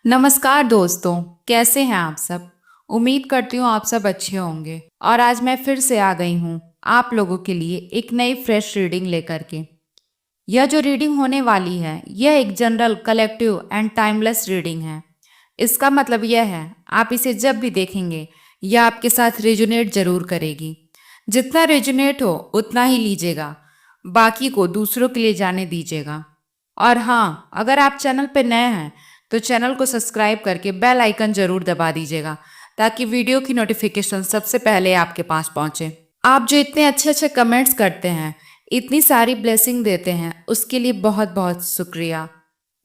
नमस्कार दोस्तों, कैसे हैं आप सब। उम्मीद करती हूँ आप सब अच्छे होंगे और आज मैं फिर से आ गई हूँ आप लोगों के लिए एक नई फ्रेश रीडिंग लेकर के। यह जो रीडिंग होने वाली है यह एक general collective and timeless reading है। इसका मतलब यह है आप इसे जब भी देखेंगे यह आपके साथ रेजोनेट जरूर करेगी। जितना रेजोनेट हो उतना ही लीजिएगा, बाकी को दूसरों के लिए जाने दीजिएगा। और हाँ, अगर आप चैनल पर नए हैं तो चैनल को सब्सक्राइब करके बेल आइकन जरूर दबा दीजिएगा ताकि वीडियो की नोटिफिकेशन सबसे पहले आपके पास पहुंचे। आप जो इतने अच्छे अच्छे कमेंट्स करते हैं, इतनी सारी ब्लेसिंग देते हैं, उसके लिए बहुत बहुत शुक्रिया।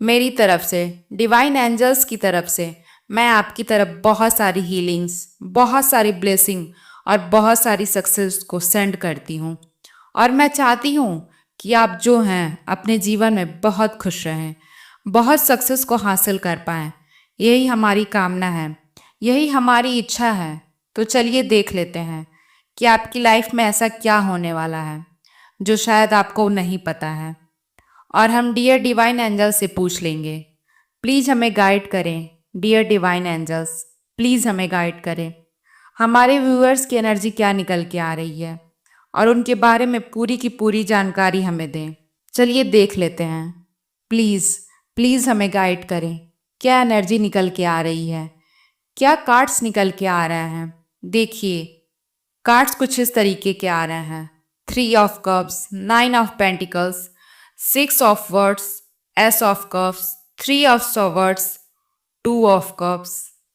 मेरी तरफ से, डिवाइन एंजल्स की तरफ से मैं आपकी तरफ बहुत सारी हीलिंग्स, बहुत सारी ब्लेसिंग और बहुत सारी सक्सेस को सेंड करती हूँ। और मैं चाहती हूँ कि आप जो हैं अपने जीवन में बहुत खुश रहें, बहुत सक्सेस को हासिल कर पाएं। यही हमारी कामना है, यही हमारी इच्छा है। तो चलिए देख लेते हैं कि आपकी लाइफ में ऐसा क्या होने वाला है जो शायद आपको नहीं पता है। और हम डियर डिवाइन एंजल्स से पूछ लेंगे, प्लीज़ हमें गाइड करें। डियर डिवाइन एंजल्स, प्लीज़ हमें गाइड करें। हमारे व्यूअर्स की एनर्जी क्या निकल के आ रही है और उनके बारे में पूरी की पूरी जानकारी हमें दें। चलिए देख लेते हैं। प्लीज़ प्लीज़ हमें गाइड करें, क्या एनर्जी निकल के आ रही है, क्या कार्ड्स निकल के आ रहे हैं। देखिए, कार्ड्स कुछ इस तरीके के आ रहे हैं: 3 of cups, 9 of pentacles, 6 of swords, S of cups, 3 of swords, 2 of cups,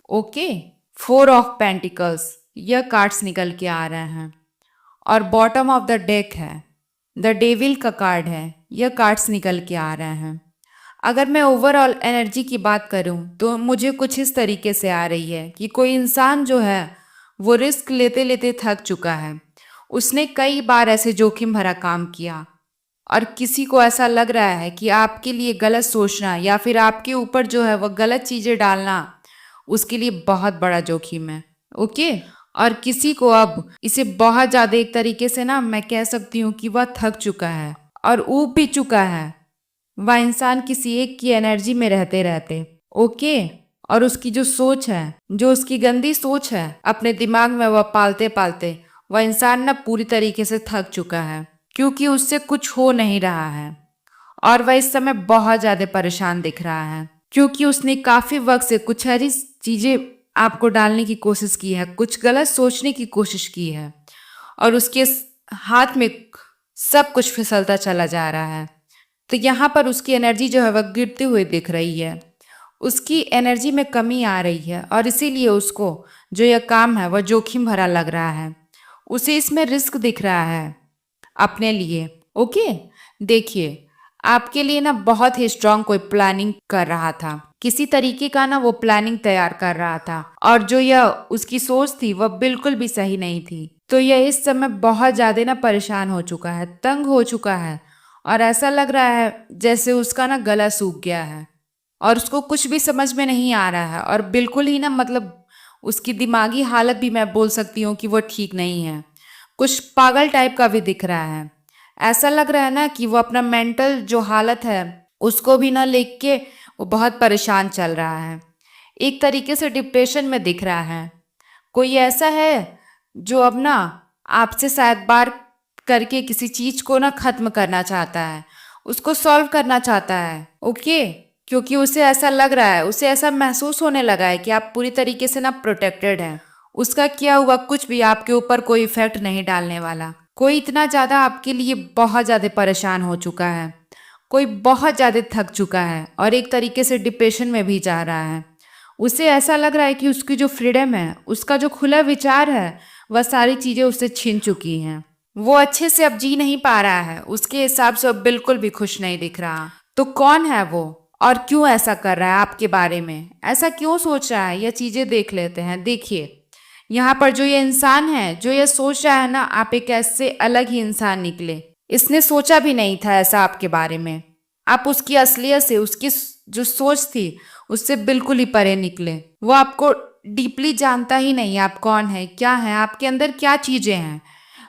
okay, 4 of pentacles. यह कार्ड्स निकल के आ रहे हैं। और बॉटम ऑफ द डेक है, द डेविल का कार्ड है। यह कार्ड्स निकल के आ रहे हैं। अगर मैं ओवरऑल एनर्जी की बात करूं तो मुझे कुछ इस तरीके से आ रही है कि कोई इंसान जो है वो रिस्क लेते लेते थक चुका है। उसने कई बार ऐसे जोखिम भरा काम किया और किसी को ऐसा लग रहा है कि आपके लिए गलत सोचना या फिर आपके ऊपर जो है वह गलत चीज़ें डालना उसके लिए बहुत बड़ा जोखिम है। ओके। और किसी को अब इसे बहुत ज़्यादा एक तरीके से ना मैं कह सकती हूँ कि वह थक चुका है और ऊब भी चुका है। वह इंसान किसी एक की एनर्जी में रहते रहते, ओके। और उसकी जो सोच है, जो उसकी गंदी सोच है अपने दिमाग में वह पालते पालते वह इंसान ना पूरी तरीके से थक चुका है क्योंकि उससे कुछ हो नहीं रहा है। और वह इस समय बहुत ज़्यादा परेशान दिख रहा है क्योंकि उसने काफ़ी वक्त से कुछ सारी चीज़ें आपको डालने की कोशिश की है, कुछ गलत सोचने की कोशिश की है और उसके हाथ में सब कुछ फिसलता चला जा रहा है। तो यहाँ पर उसकी एनर्जी जो है वह गिरते हुए दिख रही है, उसकी एनर्जी में कमी आ रही है और इसीलिए उसको जो यह काम है वह जोखिम भरा लग रहा है। उसे इसमें रिस्क दिख रहा है अपने लिए, ओके। देखिए, आपके लिए ना बहुत ही स्ट्रांग कोई प्लानिंग कर रहा था, किसी तरीके का ना वो प्लानिंग तैयार कर रहा था और जो यह उसकी सोच थी वह बिल्कुल भी सही नहीं थी। तो यह इस समय बहुत ज़्यादा ना परेशान हो चुका है, तंग हो चुका है और ऐसा लग रहा है जैसे उसका ना गला सूख गया है और उसको कुछ भी समझ में नहीं आ रहा है और बिल्कुल ही ना मतलब उसकी दिमागी हालत भी मैं बोल सकती हूँ कि वो ठीक नहीं है, कुछ पागल टाइप का भी दिख रहा है। ऐसा लग रहा है ना कि वो अपना मेंटल जो हालत है उसको भी ना लेके के वो बहुत परेशान चल रहा है, एक तरीके से डिप्रेशन में दिख रहा है। कोई ऐसा है जो अब ना आपसे शायद बार करके किसी चीज को ना खत्म करना चाहता है, उसको सॉल्व करना चाहता है, ओके। क्योंकि उसे ऐसा लग रहा है, उसे ऐसा महसूस होने लगा है कि आप पूरी तरीके से ना प्रोटेक्टेड हैं। उसका किया हुआ कुछ भी आपके ऊपर कोई इफेक्ट नहीं डालने वाला। कोई इतना ज़्यादा आपके लिए बहुत ज़्यादा परेशान हो चुका है, कोई बहुत ज़्यादा थक चुका है और एक तरीके से डिप्रेशन में भी जा रहा है। उसे ऐसा लग रहा है कि उसकी जो फ्रीडम है, उसका जो खुला विचार है, वह सारी चीज़ें उससे छीन चुकी हैं। वो अच्छे से अब जी नहीं पा रहा है, उसके हिसाब से अब बिल्कुल भी खुश नहीं दिख रहा। तो कौन है वो और क्यों ऐसा कर रहा है आपके बारे में, ऐसा क्यों सोच रहा है, यह चीज़ें देख लेते हैं। देखिए, यहाँ पर जो ये इंसान है जो ये सोच रहा है ना आप एक ऐसे अलग ही इंसान निकले, इसने सोचा भी नहीं था ऐसा आपके बारे में। आप उसकी असलियत से, उसकी जो सोच थी उससे बिल्कुल ही परे निकले। वो आपको डीपली जानता ही नहीं, आप कौन है, क्या है, आपके अंदर क्या चीज़ें हैं,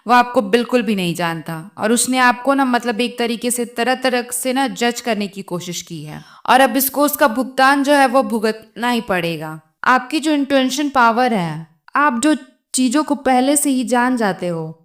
वो आपको बिल्कुल भी नहीं जानता। और उसने आपको ना मतलब एक तरीके से तरह तरह से ना जज करने की कोशिश की है और अब इसको उसका भुगतान जो है वो भुगतना ही पड़ेगा। आपकी जो इंट्यूशन पावर है, आप जो चीजों को पहले से ही जान जाते हो,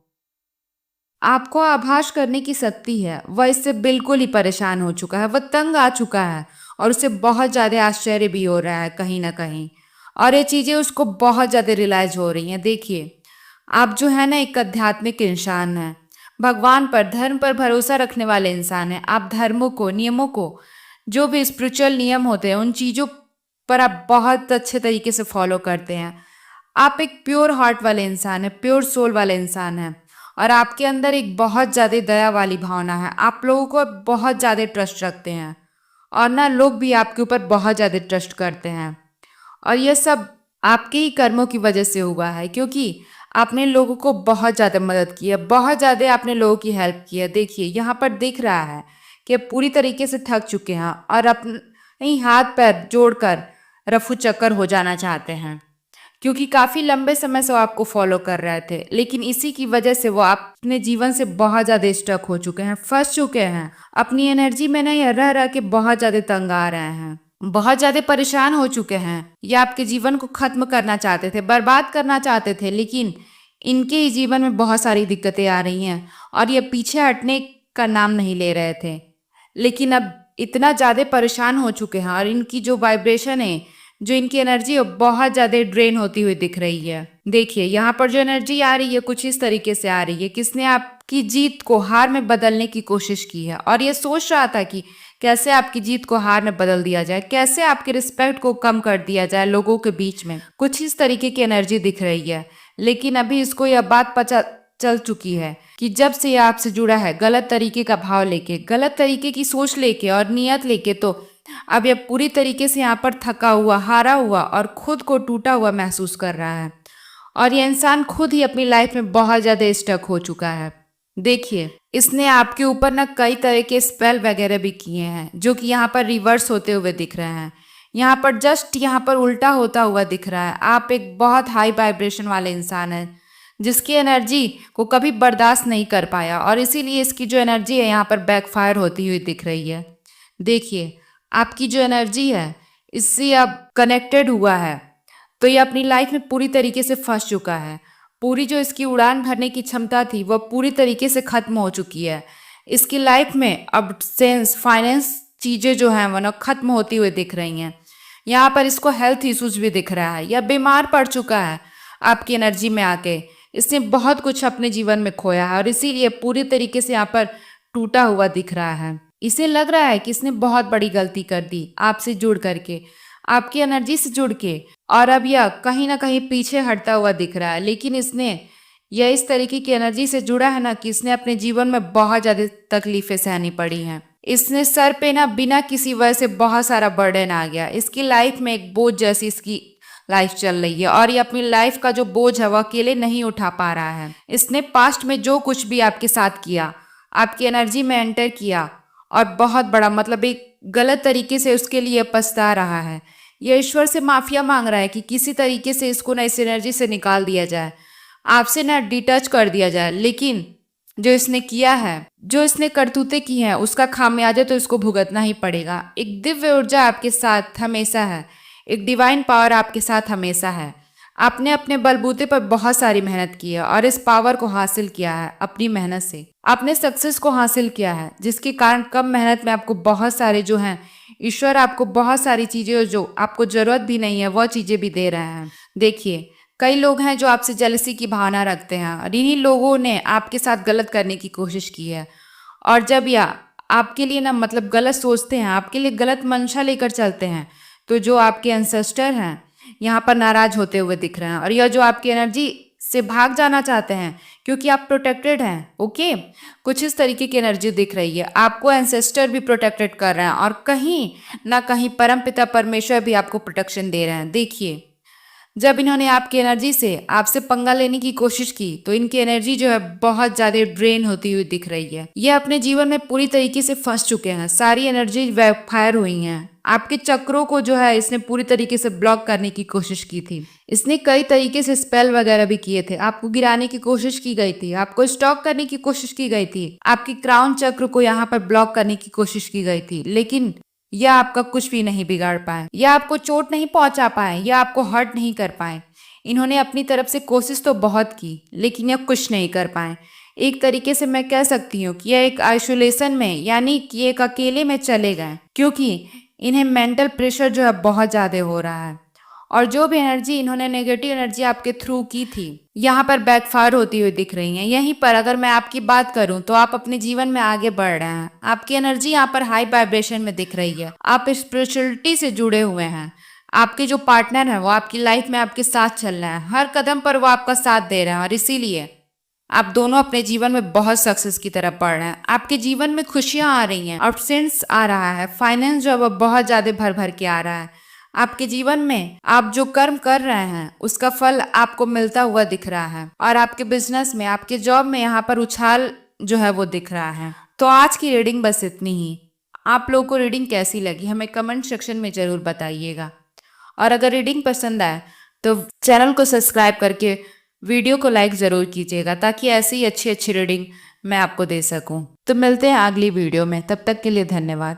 आपको आभास करने की शक्ति है, वह इससे बिल्कुल ही परेशान हो चुका है, वह तंग आ चुका है और उसे बहुत ज्यादा आश्चर्य भी हो रहा है कहीं ना कहीं। और ये चीजें उसको बहुत ज्यादा रियलाइज हो रही हैं। देखिए, आप जो है ना एक आध्यात्मिक इंसान है, भगवान पर धर्म पर भरोसा रखने वाले इंसान हैं। आप धर्मों को, नियमों को, जो भी स्पिरिचुअल नियम होते हैं उन चीज़ों पर आप बहुत अच्छे तरीके से फॉलो करते हैं। आप एक प्योर हार्ट वाले इंसान हैं, प्योर सोल वाले इंसान हैं और आपके अंदर एक बहुत ज़्यादा दया वाली भावना है। आप लोगों को बहुत ज़्यादा ट्रस्ट रखते हैं और ना लोग भी आपके ऊपर बहुत ज़्यादा ट्रस्ट करते हैं। और यह सब आपके ही कर्मों की वजह से हुआ है, क्योंकि आपने लोगों को बहुत ज़्यादा मदद की है, बहुत ज़्यादा आपने लोगों की हेल्प की है। देखिए, यहाँ पर दिख रहा है कि आप पूरी तरीके से थक चुके हैं और अपने ही हाथ पैर जोड़कर रफू चक्कर हो जाना चाहते हैं, क्योंकि काफ़ी लंबे समय से वो आपको फॉलो कर रहे थे, लेकिन इसी की वजह से वो अपने जीवन से बहुत ज़्यादा स्टक हो चुके हैं, फंस चुके हैं। अपनी एनर्जी में ना ये रह रह के बहुत ज़्यादा तंग आ रहे हैं, बहुत ज्यादा परेशान हो चुके हैं। ये आपके जीवन को खत्म करना चाहते थे, बर्बाद करना चाहते थे, लेकिन इनके ही जीवन में बहुत सारी दिक्कतें आ रही हैं और ये पीछे हटने का नाम नहीं ले रहे थे। लेकिन अब इतना ज्यादा परेशान हो चुके हैं और इनकी जो वाइब्रेशन है, जो इनकी एनर्जी है, बहुत ज्यादा ड्रेन होती हुई दिख रही है। देखिए, यहाँ पर जो एनर्जी आ रही है कुछ इस तरीके से आ रही है, किसने आपकी जीत को हार में बदलने की कोशिश की है और ये सोच रहा था कि कैसे आपकी जीत को हार में बदल दिया जाए, कैसे आपके रिस्पेक्ट को कम कर दिया जाए लोगों के बीच में। कुछ इस तरीके की एनर्जी दिख रही है, लेकिन अभी इसको यह बात पता चल चुकी है कि जब से यह आपसे जुड़ा है गलत तरीके का भाव लेके, गलत तरीके की सोच लेके और नियत लेके, तो अब यह पूरी तरीके से यहाँ पर थका हुआ, हारा हुआ और खुद को टूटा हुआ महसूस कर रहा है। और यह इंसान खुद ही अपनी लाइफ में बहुत ज्यादा स्टक हो चुका है। देखिए, इसने आपके ऊपर ना कई तरह के स्पेल वगैरह भी किए हैं, जो कि यहाँ पर रिवर्स होते हुए दिख रहे हैं, यहाँ पर जस्ट यहाँ पर उल्टा होता हुआ दिख रहा है। आप एक बहुत हाई वाइब्रेशन वाले इंसान हैं, जिसकी एनर्जी को कभी बर्दाश्त नहीं कर पाया और इसीलिए इसकी जो एनर्जी है यहाँ पर बैकफायर होती हुई दिख रही है। देखिए, आपकी जो एनर्जी है इससे अब कनेक्टेड हुआ है, तो ये अपनी लाइफ में पूरी तरीके से फंस चुका है। पूरी जो इसकी उड़ान भरने की क्षमता थी वह पूरी तरीके से खत्म हो चुकी है। इसकी लाइफ में अब सेंस, फाइनेंस चीज़ें जो हैं वह ना खत्म होती हुई दिख रही हैं। यहाँ पर इसको हेल्थ इश्यूज भी दिख रहा है, यह बीमार पड़ चुका है आपकी एनर्जी में आके। इसने बहुत कुछ अपने जीवन में खोया है और इसीलिए पूरी तरीके से यहाँ पर टूटा हुआ दिख रहा है। इसे लग रहा है कि इसने बहुत बड़ी गलती कर दी आपसे जुड़ करके, आपकी एनर्जी से जुड़ के, और अब यह कहीं ना कहीं पीछे हटता हुआ दिख रहा है। लेकिन इसने यह इस तरीके की एनर्जी से जुड़ा है ना कि इसने अपने जीवन में बहुत ज़्यादा तकलीफें सहनी पड़ी हैं। इसने सर पे ना बिना किसी वजह से बहुत सारा बर्डन आ गया। इसकी लाइफ में एक बोझ जैसी इसकी लाइफ चल रही है और ये अपनी लाइफ का जो बोझ है वो अकेले नहीं उठा पा रहा है। इसने पास्ट में जो कुछ भी आपके साथ किया, आपकी एनर्जी में एंटर किया और बहुत बड़ा मतलब एक गलत तरीके से उसके लिए पछता रहा है। यह ईश्वर से माफिया मांग रहा है कि किसी तरीके से इसको ना इस एनर्जी से निकाल दिया जाए, आपसे ना डिटच कर दिया जाए। लेकिन जो इसने किया है, जो इसने करतूतें की हैं, उसका खामियाजा तो इसको भुगतना ही पड़ेगा। एक दिव्य ऊर्जा आपके साथ हमेशा है, एक डिवाइन पावर आपके साथ हमेशा है। आपने अपने बलबूते पर बहुत सारी मेहनत की है और इस पावर को हासिल किया है अपनी मेहनत से। आपने सक्सेस को हासिल किया है, जिसके कारण कम मेहनत में आपको बहुत सारे जो हैं, ईश्वर आपको बहुत सारी चीज़ें जो आपको ज़रूरत भी नहीं है वह चीज़ें भी दे रहे हैं। देखिए, कई लोग हैं जो आपसे जेलसी की भावना रखते हैं और इन्हीं लोगों ने आपके साथ गलत करने की कोशिश की है। और जब यह आपके लिए ना मतलब गलत सोचते हैं, आपके लिए गलत मंशा लेकर चलते हैं, तो जो आपके एंसेस्टर हैं यहाँ पर नाराज होते हुए दिख रहे हैं और यह जो आपकी एनर्जी से भाग जाना चाहते हैं क्योंकि आप प्रोटेक्टेड हैं। ओके, कुछ इस तरीके की एनर्जी दिख रही है। आपको एंसेस्टर भी प्रोटेक्टेड कर रहे हैं और कहीं ना कहीं परमपिता परमेश्वर भी आपको प्रोटेक्शन दे रहे हैं। देखिए, जब इन्होंने आपकी एनर्जी से आपसे पंगा लेने की कोशिश की तो इनकी एनर्जी जो है बहुत ज्यादा ड्रेन होती हुई दिख रही है। ये अपने जीवन में पूरी तरीके से फंस चुके हैं, सारी एनर्जी फायर हुई हैं। आपके चक्रों को जो है इसने पूरी तरीके से ब्लॉक करने की कोशिश की थी। इसने कई तरीके से स्पेल वगैरह भी किए थे, आपको गिराने की कोशिश की गई थी, आपको स्टॉक करने की कोशिश की गई थी, आपकी क्राउन चक्र को यहाँ पर ब्लॉक करने की कोशिश की गई थी। लेकिन या आपका कुछ भी नहीं बिगाड़ पाए, या आपको चोट नहीं पहुंचा पाए, या आपको हर्ट नहीं कर पाए। इन्होंने अपनी तरफ से कोशिश तो बहुत की, लेकिन यह कुछ नहीं कर पाए। एक तरीके से मैं कह सकती हूँ कि यह एक आइसोलेशन में, यानी कि एक अकेले में चले गए, क्योंकि इन्हें मेंटल प्रेशर जो है बहुत ज़्यादा हो रहा है। और जो भी एनर्जी इन्होंने, नेगेटिव एनर्जी आपके थ्रू की थी, यहाँ पर बैकफायर होती हुई दिख रही है। यहीं पर अगर मैं आपकी बात करूं तो आप अपने जीवन में आगे बढ़ रहे हैं। आपकी एनर्जी यहाँ पर हाई वाइब्रेशन में दिख रही है। आप स्पिरिचुअलिटी से जुड़े हुए हैं। आपके जो पार्टनर है वो आपकी लाइफ में आपके साथ चल रहे हैं, हर कदम पर वो आपका साथ दे रहे हैं, और इसीलिए आप दोनों अपने जीवन में बहुत सक्सेस की तरफ बढ़ रहे हैं। आपके जीवन में खुशियां आ रही हैं, ऑप्शंस आ रहा है, फाइनेंस जो है वो बहुत ज्यादा भर भर के आ रहा है। आपके जीवन में आप जो कर्म कर रहे हैं उसका फल आपको मिलता हुआ दिख रहा है, और आपके बिजनेस में, आपके जॉब में यहाँ पर उछाल जो है वो दिख रहा है। तो आज की रीडिंग बस इतनी ही। आप लोगों को रीडिंग कैसी लगी हमें कमेंट सेक्शन में जरूर बताइएगा, और अगर रीडिंग पसंद आए तो चैनल को सब्सक्राइब करके वीडियो को लाइक ज़रूर कीजिएगा, ताकि ऐसी ही अच्छी अच्छी रीडिंग मैं आपको दे सकूं। तो मिलते हैं अगली वीडियो में, तब तक के लिए धन्यवाद।